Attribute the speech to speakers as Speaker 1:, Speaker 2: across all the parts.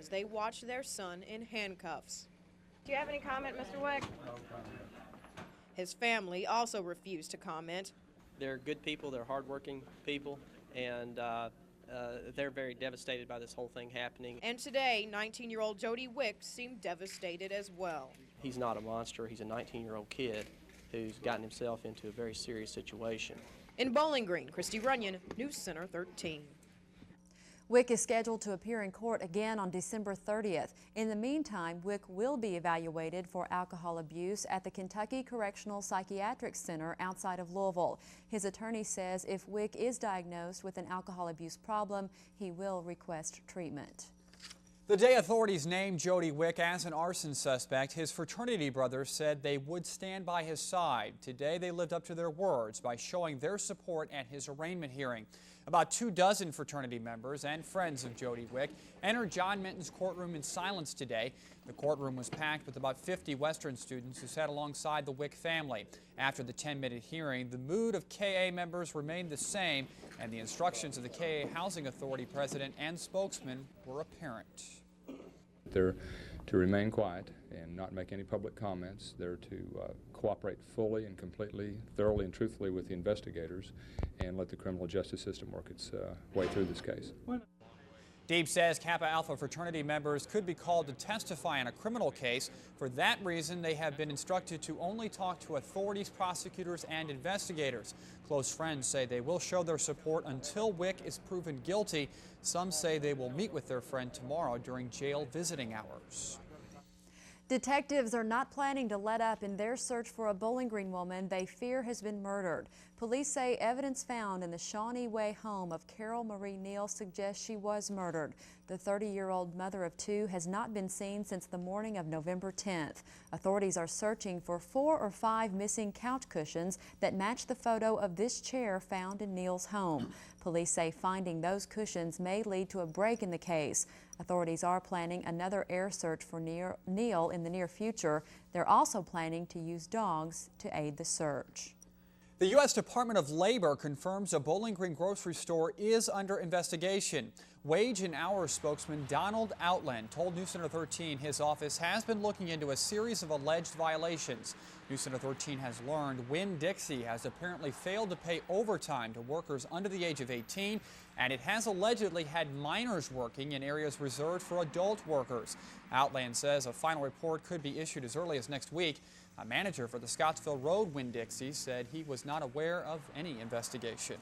Speaker 1: as they watch their son in handcuffs.
Speaker 2: Do you have any comment, Mr. Wick?
Speaker 3: No comment.
Speaker 1: His family also refused to comment.
Speaker 4: They're good people, they're hardworking people, and they're very devastated by this whole thing happening.
Speaker 1: And today, 19-year-old Jody Wick seemed devastated as well.
Speaker 4: He's not a monster, he's a 19-year-old kid who's gotten himself into a very serious situation.
Speaker 1: In Bowling Green, Christy Runyon, News Center 13.
Speaker 5: Wick is scheduled to appear in court again on December 30th. In the meantime, Wick will be evaluated for alcohol abuse at the Kentucky Correctional Psychiatric Center outside of Louisville. His attorney says if Wick is diagnosed with an alcohol abuse problem, he will request treatment.
Speaker 6: The day authorities named Jody Wick as an arson suspect, his fraternity brothers said they would stand by his side. Today, they lived up to their words by showing their support at his arraignment hearing. About 24 fraternity members and friends of Jody Wick entered John Minton's courtroom in silence today. The courtroom was packed with about 50 Western students who sat alongside the Wick family. After the 10-minute hearing, the mood of KA members remained the same, and the instructions of the KA Housing Authority president and spokesman were apparent.
Speaker 7: They're to remain quiet and not make any public comments. They're to cooperate fully and completely, thoroughly and truthfully with the investigators and let the criminal justice system work its way through this case.
Speaker 6: Deeb says Kappa Alpha fraternity members could be called to testify in a criminal case. For that reason, they have been instructed to only talk to authorities, prosecutors, and investigators. Close friends say they will show their support until Wick is proven guilty. Some say they will meet with their friend tomorrow during jail visiting hours.
Speaker 5: Detectives are not planning to let up in their search for a Bowling Green woman they fear has been murdered. Police say evidence found in the Shawnee Way home of Carol Marie Neal suggests she was murdered. The 30-year-old mother of two has not been seen since the morning of November 10th. Authorities are searching for 4 or 5 missing couch cushions that match the photo of this chair found in Neal's home. Police say finding those cushions may lead to a break in the case. Authorities are planning another air search for Neal in the near future. They're also planning to use dogs to aid the search.
Speaker 6: The U.S. Department of Labor confirms a Bowling Green grocery store is under investigation. Wage and Hours spokesman Donald Outland told News Center 13 his office has been looking into a series of alleged violations. News Center 13 has learned Winn-Dixie has apparently failed to pay overtime to workers under the age of 18, and it has allegedly had minors working in areas reserved for adult workers. Outland says a final report could be issued as early as next week. A manager for the Scottsville Road Winn-Dixie said he was not aware of any investigation.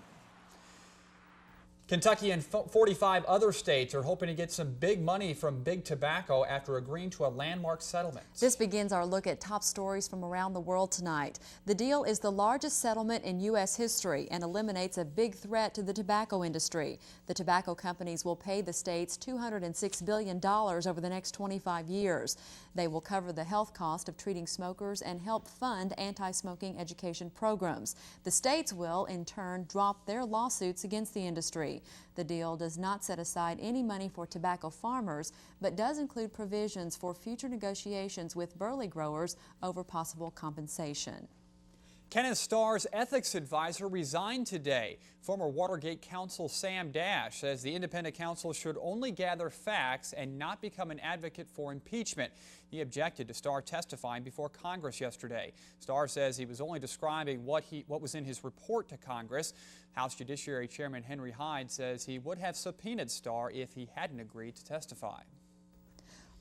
Speaker 6: Kentucky and 45 other states are hoping to get some big money from Big Tobacco after agreeing to a landmark settlement.
Speaker 5: This begins our look at top stories from around the world tonight. The deal is the largest settlement in U.S. history and eliminates a big threat to the tobacco industry. The tobacco companies will pay the states $206 billion over the next 25 years. They will cover the health cost of treating smokers and help fund anti-smoking education programs. The states will, in turn, drop their lawsuits against the industry. The deal does not set aside any money for tobacco farmers, but does include provisions for future negotiations with burley growers over possible compensation.
Speaker 6: Kenneth Starr's ethics advisor resigned today. Former Watergate counsel Sam Dash says the independent counsel should only gather facts and not become an advocate for impeachment. He objected to Starr testifying before Congress yesterday. Starr says he was only describing what was in his report to Congress. House Judiciary Chairman Henry Hyde says he would have subpoenaed Starr if he hadn't agreed to testify.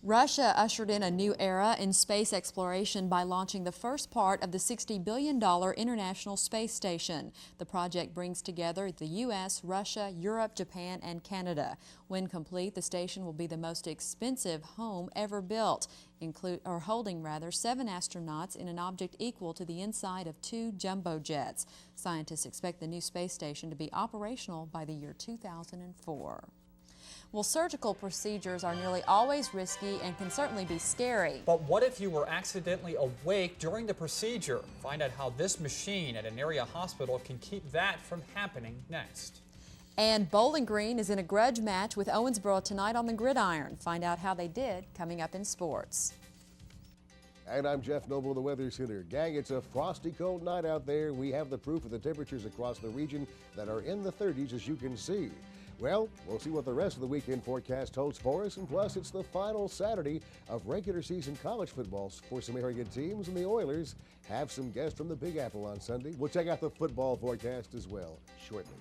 Speaker 5: Russia ushered in a new era in space exploration by launching the first part of the $60 billion International Space Station. The project brings together the U.S., Russia, Europe, Japan, and Canada. When complete, the station will be the most expensive home ever built, holding 7 astronauts in an object equal to the inside of 2 jumbo jets. Scientists expect the new space station to be operational by the year 2004. Well, surgical procedures are nearly always risky and can certainly be scary.
Speaker 6: But what if you were accidentally awake during the procedure? Find out how this machine at an area hospital can keep that from happening next.
Speaker 5: And Bowling Green is in a grudge match with Owensboro tonight on the gridiron. Find out how they did coming up in sports.
Speaker 8: And I'm Jeff Noble of the Weather Center. Gang, it's a frosty cold night out there. We have the proof of the temperatures across the region that are in the 30s, as you can see. Well, we'll see what the rest of the weekend forecast holds for us, and plus it's the final Saturday of regular season college football for some area teams, and the Oilers have some guests from the Big Apple on Sunday. We'll check out the football forecast as well shortly.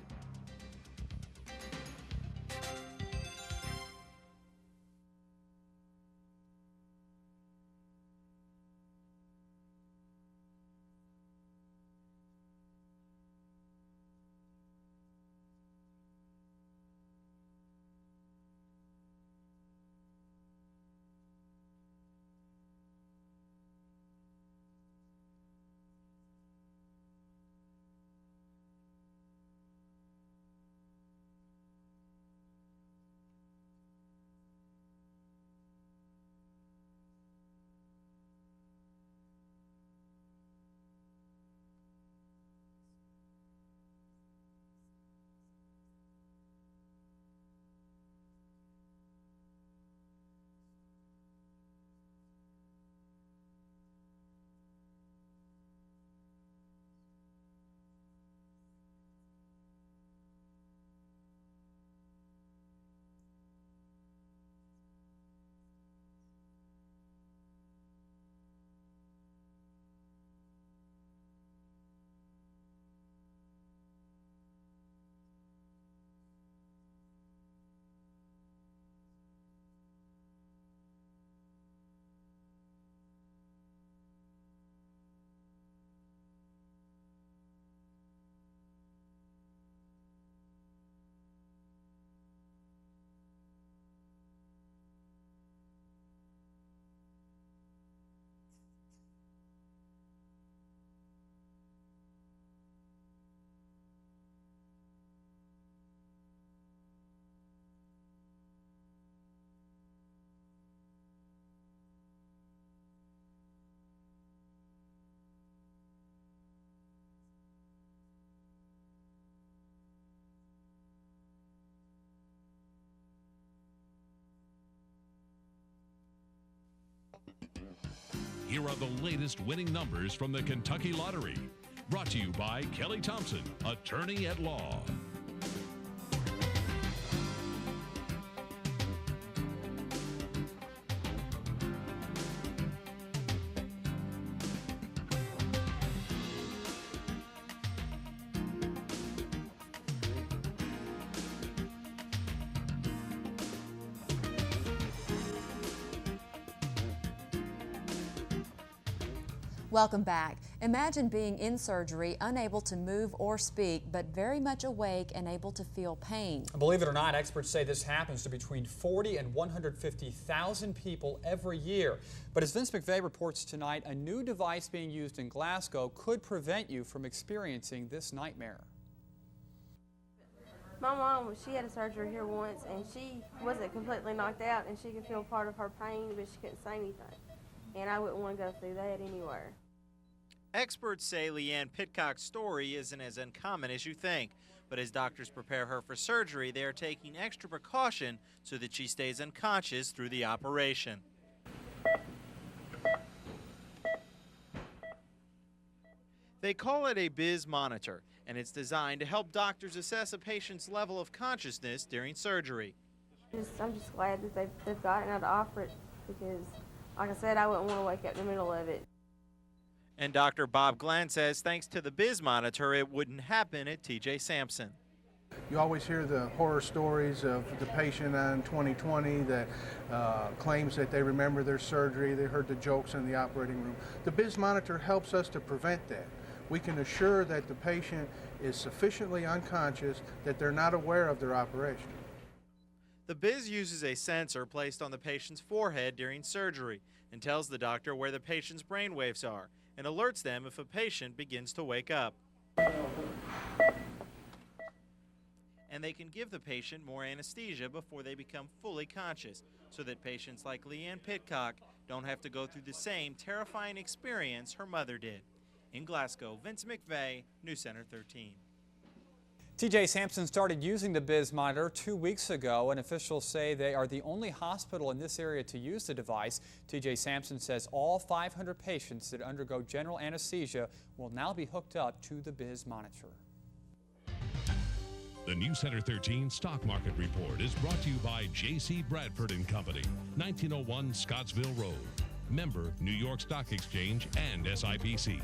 Speaker 3: Here are the latest winning numbers from the Kentucky Lottery. Brought to you by Kelly Thompson, attorney at law.
Speaker 5: Welcome back. Imagine being in surgery, unable to move or speak, but very much awake and able to feel pain.
Speaker 6: Believe it or not, experts say this happens to between 40 and 150,000 people every year. But as Vince McVeigh reports tonight, a new device being used in Glasgow could prevent you from experiencing this nightmare.
Speaker 2: My mom, she had a surgery here once, and she wasn't completely knocked out, and she could feel part of her pain, but she couldn't say anything. And I wouldn't want to go through that anywhere.
Speaker 9: Experts say Leanne Pitcock's story isn't as uncommon as you think, but as doctors prepare her for surgery, they are taking extra precaution so that she stays unconscious through the operation. They call it a Biz monitor, and it's designed to help doctors assess a patient's level of consciousness during surgery.
Speaker 2: I'm just glad that they've gotten out to offer it, because like I said, I wouldn't want to wake up in the middle of it.
Speaker 9: And Dr. Bob Glenn says thanks to the Biz monitor, it wouldn't happen at TJ Sampson.
Speaker 10: You always hear the horror stories of the patient in 2020 that claims that they remember their surgery, they heard the jokes in the operating room. The Biz monitor helps us to prevent that. We can assure that the patient is sufficiently unconscious that they're not aware of their operation.
Speaker 9: The Biz uses a sensor placed on the patient's forehead during surgery and tells the doctor where the patient's brain waves are and alerts them if a patient begins to wake up. And they can give the patient more anesthesia before they become fully conscious, so that patients like Leanne Pitcock don't have to go through the same terrifying experience her mother did. In Glasgow, Vince McVeigh, News Center 13.
Speaker 6: TJ Sampson started using the Biz monitor 2 weeks ago, and officials say they are the only hospital in this area to use the device. TJ Sampson says all 500 patients that undergo general anesthesia will now be hooked up to the Biz monitor.
Speaker 3: The New Center 13 Stock Market Report is brought to you by J.C. Bradford & Company, 1901 Scottsville Road. Member, New York Stock Exchange and SIPC.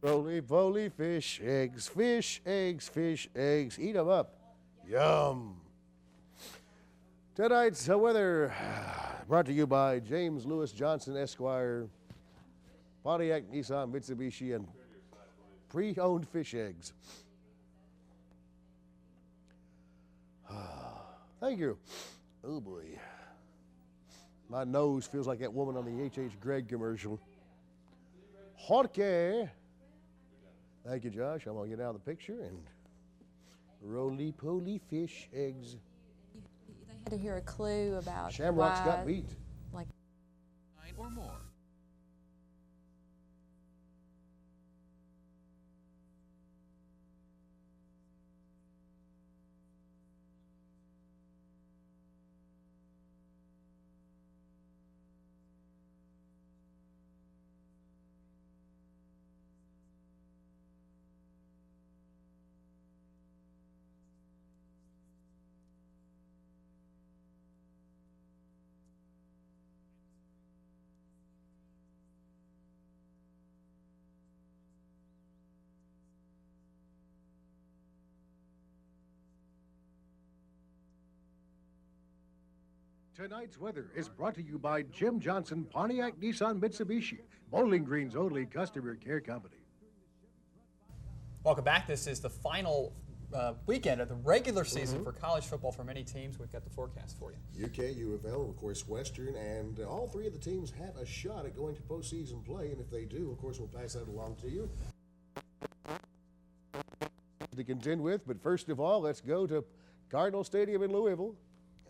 Speaker 8: Roly-poly fish, eggs, fish, eggs, fish, eggs. Eat 'em up. Yum. Tonight's weather brought to you by James Lewis Johnson, Esquire, Pontiac, Nissan, Mitsubishi, and pre-owned fish eggs. Thank you. Oh, boy. My nose feels like that woman on the H.H. Gregg commercial. Jorge. Thank you, Josh. I'm going to get out of the picture and roly-poly fish eggs.
Speaker 5: They had to hear a clue about
Speaker 8: Shamrock's
Speaker 5: why,
Speaker 8: got beat.
Speaker 5: like,
Speaker 3: Or more.
Speaker 8: Tonight's weather is brought to you by Jim Johnson, Pontiac, Nissan, Mitsubishi, Bowling Green's only customer care company.
Speaker 6: Welcome back. This is the final weekend of the regular season for college football for many teams. We've got the forecast for you.
Speaker 8: UK, U of L, of course, Western, and all three of the teams have a shot at going to postseason play, and if they do, of course, we'll pass that along to you to contend with. But first of all, let's go to Cardinal Stadium in Louisville.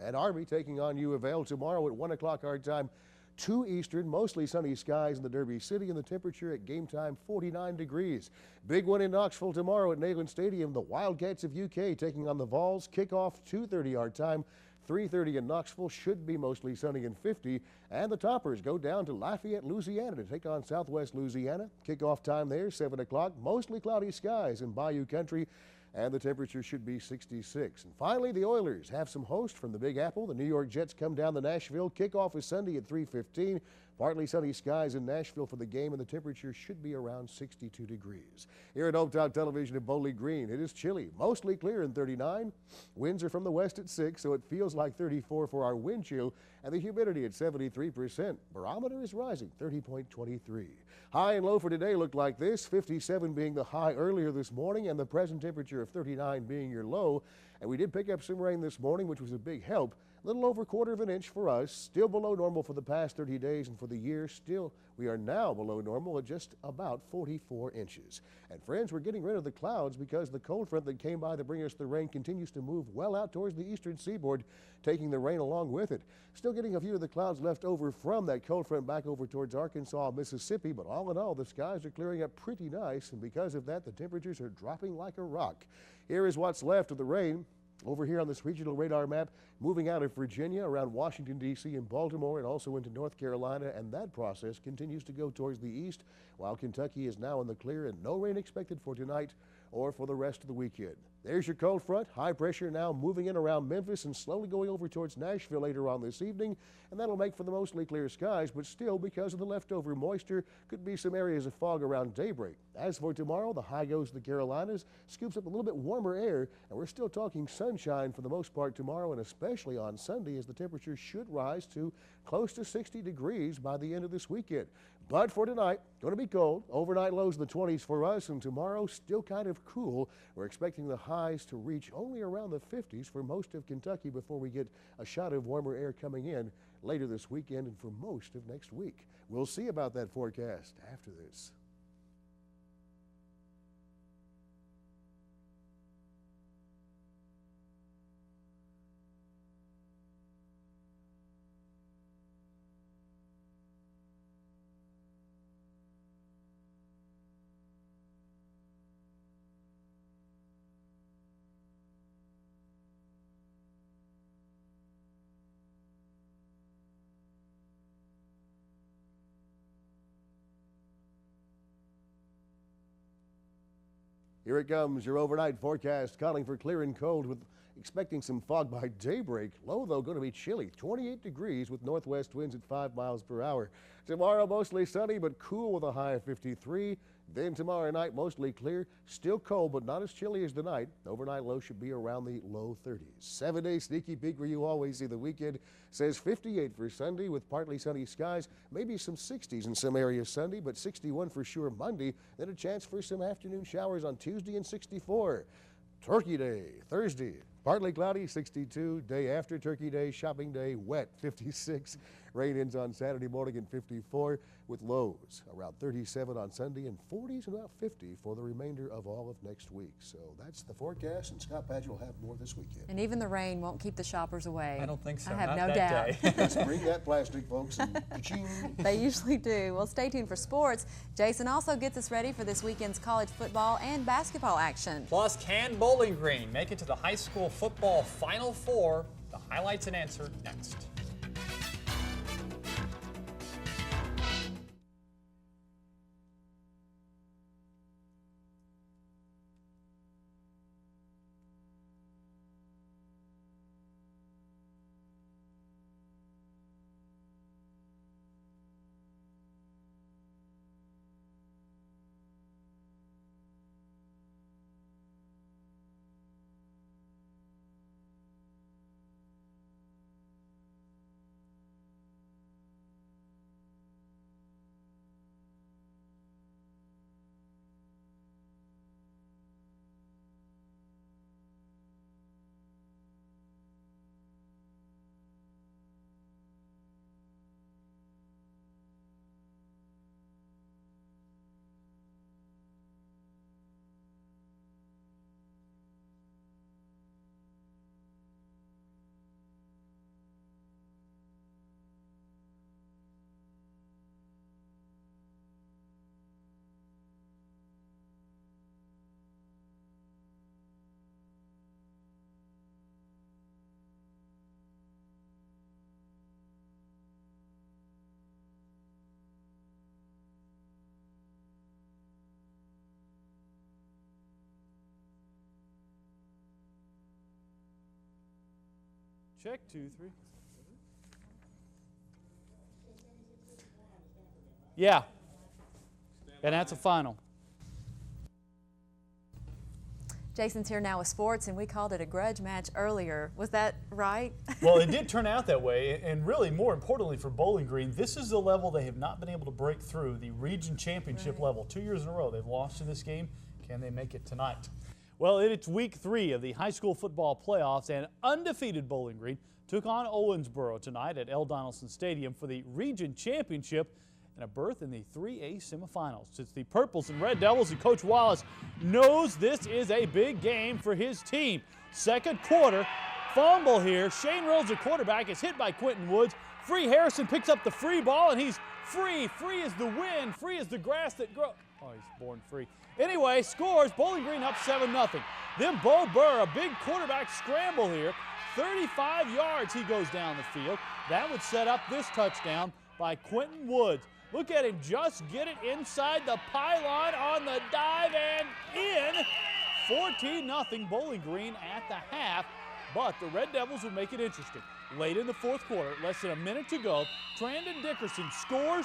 Speaker 8: And Army taking on U of L tomorrow at 1 o'clock our time, 2 Eastern, mostly sunny skies in the Derby City, and the temperature at game time 49 degrees. Big one in Knoxville tomorrow at Neyland Stadium. The Wildcats of UK taking on the Vols. Kickoff 2:30 our time, 3:30 in Knoxville. Should be mostly sunny and 50. And the Toppers go down to Lafayette, Louisiana to take on Southwest Louisiana. Kickoff time there, 7 o'clock. Mostly cloudy skies in Bayou Country, and the temperature should be 66. And finally, the Oilers have some host from the Big Apple. The New York Jets come down to Nashville. Kickoff is Sunday at 3:15. Partly sunny skies in Nashville for the game, and the temperature should be around 62 degrees. Here at Hometown Television in Bowling Green, it is chilly, mostly clear in 39. Winds are from the west at 6, so it feels like 34 for our wind chill, and the humidity at 73%. Barometer is rising, 30.23. High and low for today look like this, 57 being the high earlier this morning, and the present temperature of 39 being your low. And we did pick up some rain this morning, which was a big help. A little over 1/4 of an inch for us, still below normal for the past 30 days, and for the year, still we are now below normal at just about 44 inches. And friends, we're getting rid of the clouds because the cold front that came by to bring us the rain continues to move well out towards the eastern seaboard, taking the rain along with it. Still getting a few of the clouds left over from that cold front back over towards Arkansas, Mississippi, but all in all, the skies are clearing up pretty nice, and because of that, the temperatures are dropping like a rock. Here is what's left of the rain. Over here on this regional radar map, moving out of Virginia, around Washington, D.C. and Baltimore, and also into North Carolina, and that process continues to go towards the east, while Kentucky is now in the clear and no rain expected for tonight or for the rest of the weekend. There's your cold front. High pressure now moving in around Memphis and slowly going over towards Nashville later on this evening, and that'll make for the mostly clear skies, but still, because of the leftover moisture, could be some areas of fog around daybreak. As for tomorrow, the high goes to the Carolinas, scoops up a little bit warmer air, and we're still talking sunshine for the most part tomorrow, and especially on Sunday, as the temperature should rise to close to 60 degrees by the end of this weekend. But for tonight, going to be cold. Overnight lows in the 20s for us, and tomorrow still kind of cool. We're expecting the highs to reach only around the 50s for most of Kentucky before we get a shot of warmer air coming in later this weekend and for most of next week. We'll see about that forecast after this. Here it comes, your overnight forecast, calling for clear and cold with expecting some fog by daybreak. Low, though, going to be chilly, 28 degrees with northwest winds at 5 miles per hour. Tomorrow, mostly sunny but cool with a high of 53. Then tomorrow night, mostly clear, still cold but not as chilly as tonight. Overnight low should be around the low 30s. 7-day sneaky peek where you always see the weekend says 58 for Sunday with partly sunny skies, maybe some 60s in some areas Sunday, but 61 for sure Monday. Then a chance for some afternoon showers on Tuesday and 64. Turkey Day, Thursday, partly cloudy, 62. Day after Turkey Day, shopping day, wet, 56. Rain-ins on Saturday morning and 54 with lows around 37 on Sunday and 40s and about 50 for the remainder of all of next week. So that's the forecast, and Scott Padgett will have more this weekend.
Speaker 5: And even the rain won't keep the shoppers away.
Speaker 6: I don't think so.
Speaker 5: I have
Speaker 6: Not
Speaker 5: no
Speaker 6: that
Speaker 5: doubt.
Speaker 8: Let's bring that plastic, folks. And ka-ching.
Speaker 5: They usually do. Well, stay tuned for sports. Jason also gets us ready for this weekend's college football and basketball action.
Speaker 6: Plus, can Bowling Green make it to the high school football Final Four? The highlights and answer next.
Speaker 11: Check, 2, 3. Yeah. And that's a final.
Speaker 5: Jason's here now with sports, and we called it a grudge match earlier. Was that right?
Speaker 11: Well, it did turn out that way, and really, more importantly for Bowling Green, this is the level they have not been able to break through, the region championship level. 2 years in a row they've lost in this game. Can they make it tonight? Well, it's week 3 of the high school football playoffs, and undefeated Bowling Green took on Owensboro tonight at L. Donaldson Stadium for the region championship and a berth in the 3A semifinals. It's the Purples and Red Devils, and Coach Wallace knows this is a big game for his team. Second quarter, fumble here. Shane Rhodes, the quarterback, is hit by Quentin Woods. Free Harrison picks up the free ball, and he's free. Free as the wind, free as the grass that grows. Oh, he's born free. Anyway, scores. Bowling Green up 7-0. Then Bo Burr, a big quarterback scramble here. 35 yards he goes down the field. That would set up this touchdown by Quentin Woods. Look at him just get it inside the pylon on the dive and in. 14-0 Bowling Green at the half, but the Red Devils would make it interesting. Late in the fourth quarter, less than a minute to go, Trandon Dickerson scores.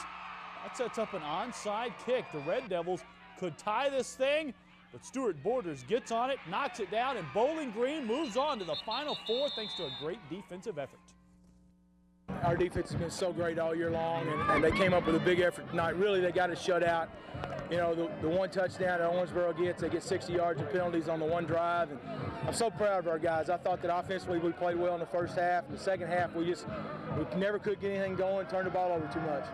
Speaker 11: That sets up an onside kick. The Red Devils could tie this thing, but Stuart Borders gets on it, knocks it down, and Bowling Green moves on to the Final Four thanks to a great defensive effort.
Speaker 12: Our defense has been so great all year long, and they came up with a big effort tonight. Really, they got us shut out. You know, the one touchdown that Owensboro gets, they get 60 yards of penalties on the one drive, and I'm so proud of our guys. I thought that offensively we played well in the first half. In the second half, we never could get anything going, turned the ball over too much.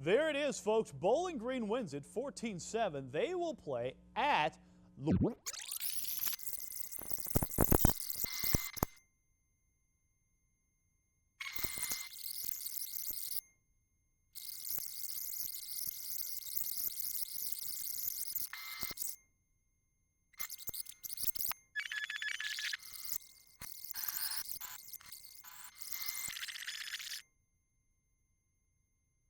Speaker 11: There it is, folks. Bowling Green wins it 14-7. They will play at